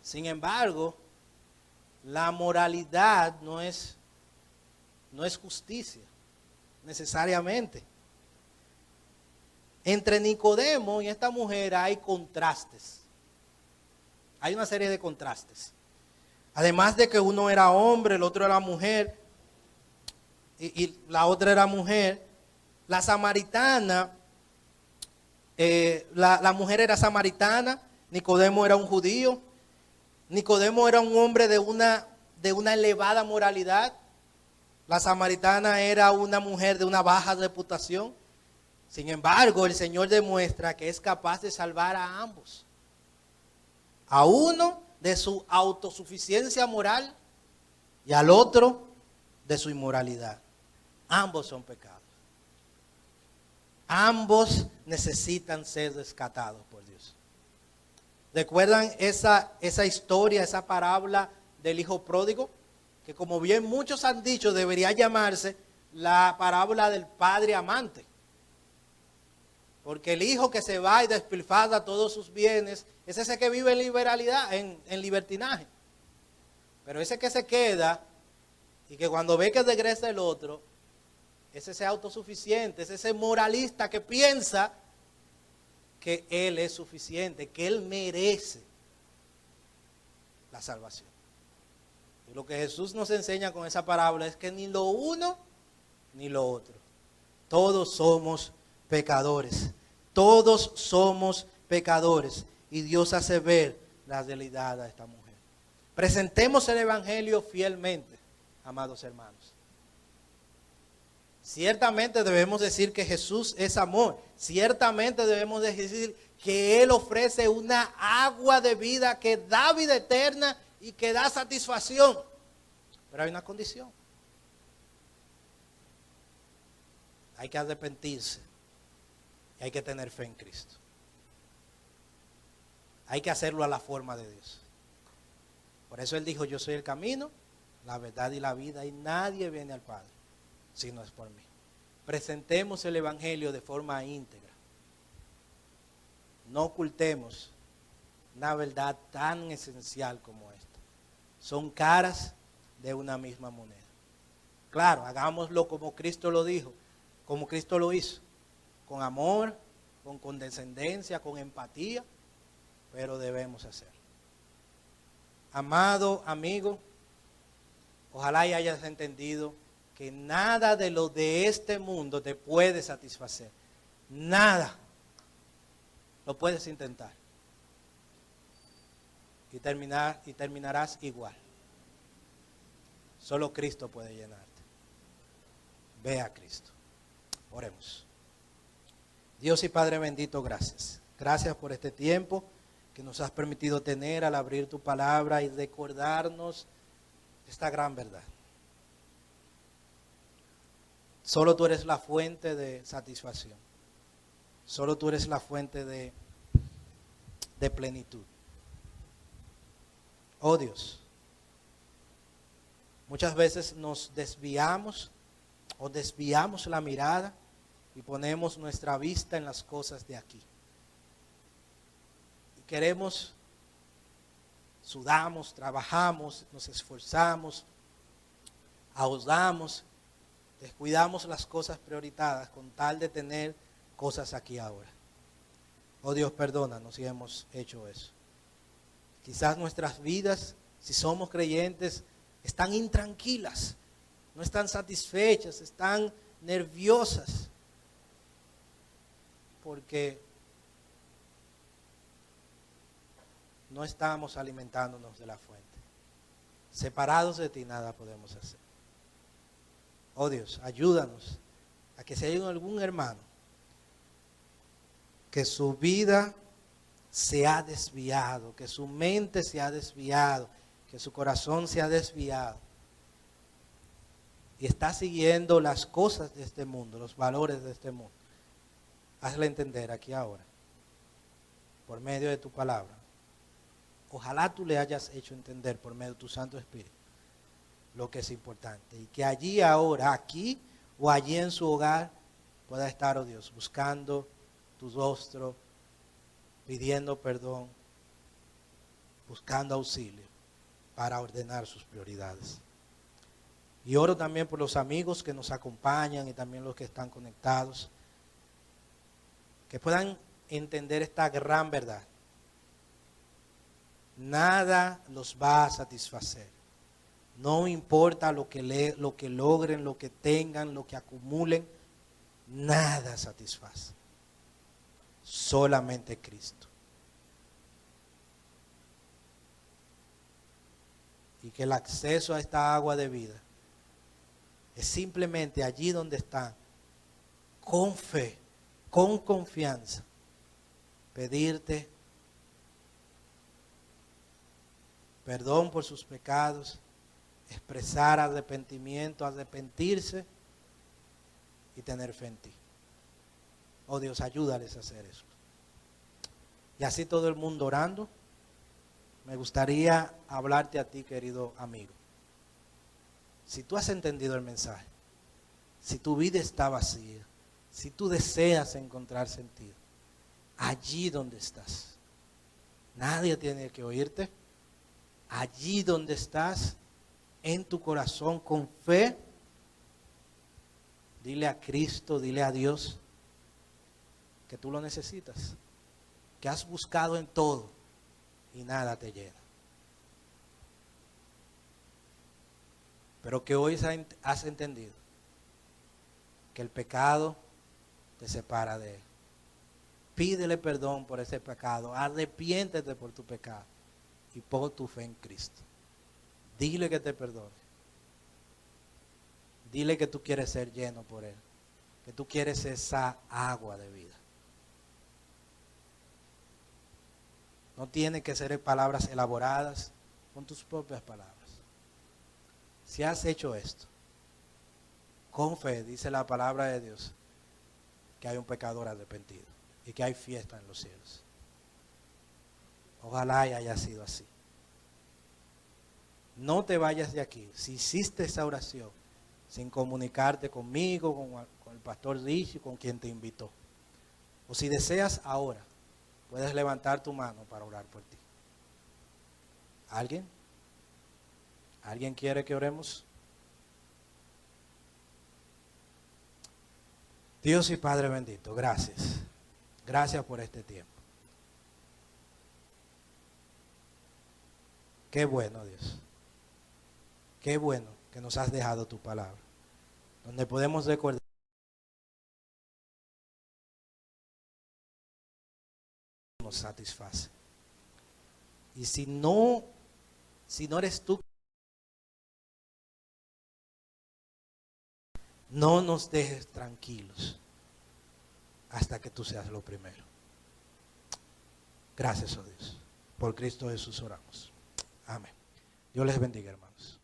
Sin embargo, la moralidad no es justicia, necesariamente. Entre Nicodemo y esta mujer hay contrastes. Hay una serie de contrastes. Además de que uno era hombre, el otro era mujer, y la otra era mujer, la samaritana, la mujer era samaritana, Nicodemo era un judío, Nicodemo era un hombre de una elevada moralidad, la samaritana era una mujer de una baja reputación. Sin embargo, el Señor demuestra que es capaz de salvar a ambos. A uno de su autosuficiencia moral y al otro de su inmoralidad. Ambos son pecados. Ambos necesitan ser rescatados por Dios. ¿Recuerdan esa historia, esa parábola del hijo pródigo? Que como bien muchos han dicho, debería llamarse la parábola del padre amante. Porque el hijo que se va y despilfarra todos sus bienes, es ese que vive en liberalidad, en libertinaje. Pero ese que se queda y que cuando ve que regresa el otro, es ese autosuficiente, es ese moralista que piensa que él es suficiente, que él merece la salvación. Y lo que Jesús nos enseña con esa parábola es que ni lo uno ni lo otro. Todos somos pecadores. Todos somos pecadores. Y Dios hace ver la realidad a esta mujer. Presentemos el Evangelio fielmente, amados hermanos. Ciertamente debemos decir que Jesús es amor. Ciertamente debemos decir que Él ofrece una agua de vida que da vida eterna y que da satisfacción. Pero hay una condición. Hay que arrepentirse. Y hay que tener fe en Cristo. Hay que hacerlo a la forma de Dios. Por eso Él dijo, yo soy el camino, la verdad y la vida, y nadie viene al Padre si no es por mí. Presentemos el Evangelio de forma íntegra. No ocultemos una verdad tan esencial como esta. Son caras de una misma moneda. Claro, hagámoslo como Cristo lo dijo, como Cristo lo hizo. Con amor, con condescendencia, con empatía, pero debemos hacerlo. Amado amigo, ojalá y hayas entendido que nada de lo de este mundo te puede satisfacer. Nada. Lo puedes intentar. Y terminarás igual. Solo Cristo puede llenarte. Ve a Cristo. Oremos. Dios y Padre bendito, gracias. Gracias por este tiempo que nos has permitido tener al abrir tu palabra y recordarnos esta gran verdad. Solo tú eres la fuente de satisfacción. Solo tú eres la fuente de plenitud. Oh Dios, muchas veces nos desviamos o desviamos la mirada y ponemos nuestra vista en las cosas de aquí. Y queremos, sudamos, trabajamos, nos esforzamos, ahorramos, descuidamos las cosas prioritarias con tal de tener cosas aquí ahora. Oh Dios, perdónanos si hemos hecho eso. Quizás nuestras vidas, si somos creyentes, están intranquilas, no están satisfechas, están nerviosas. porque no estamos alimentándonos de la fuente. Separados de ti nada podemos hacer. Oh Dios, ayúdanos a que si hay algún hermano que su vida se ha desviado, que su mente se ha desviado, que su corazón se ha desviado y está siguiendo las cosas de este mundo, los valores de este mundo, hazle entender aquí ahora, por medio de tu palabra. Ojalá tú le hayas hecho entender por medio de tu Santo Espíritu lo que es importante. Y que allí ahora, aquí o allí en su hogar, pueda estar, oh Dios, buscando tu rostro, pidiendo perdón, buscando auxilio para ordenar sus prioridades. Y oro también por los amigos que nos acompañan y también los que están conectados, que puedan entender esta gran verdad. Nada los va a satisfacer. No importa lo que logren, lo que tengan, lo que acumulen, nada satisface. Solamente Cristo. Y que el acceso a esta agua de vida es simplemente allí donde están, con fe, con confianza, pedirte perdón por sus pecados, expresar arrepentimiento, arrepentirse y tener fe en ti. Oh Dios, ayúdales a hacer eso. Y así todo el mundo orando, me gustaría hablarte a ti, querido amigo. Si tú has entendido el mensaje, si tu vida está vacía, si tú deseas encontrar sentido, allí donde estás, nadie tiene que oírte. Allí donde estás, en tu corazón, con fe, dile a Cristo, dile a Dios que tú lo necesitas, que has buscado en todo y nada te llena. Pero que hoy has entendido que el pecado te separa de Él. Pídele perdón por ese pecado, arrepiéntete por tu pecado y pon tu fe en Cristo. Dile que te perdone. Dile que tú quieres ser lleno por Él, que tú quieres esa agua de vida. No tiene que ser palabras elaboradas, con tus propias palabras. Si has hecho esto, con fe, dice la palabra de Dios, que hay un pecador arrepentido y que hay fiesta en los cielos. Ojalá y haya sido así. No te vayas de aquí. Si hiciste esa oración sin comunicarte conmigo, con el pastor Richie, con quien te invitó, o si deseas ahora, puedes levantar tu mano para orar por ti. ¿Alguien? ¿Alguien quiere que oremos? Dios y Padre bendito, gracias. Gracias por este tiempo. Qué bueno, Dios. Qué bueno que nos has dejado tu palabra, donde podemos recordar que nos satisface. Y si no eres tú, no nos dejes tranquilos hasta que tú seas lo primero. Gracias, oh Dios. Por Cristo Jesús oramos. Amén. Dios les bendiga, hermanos.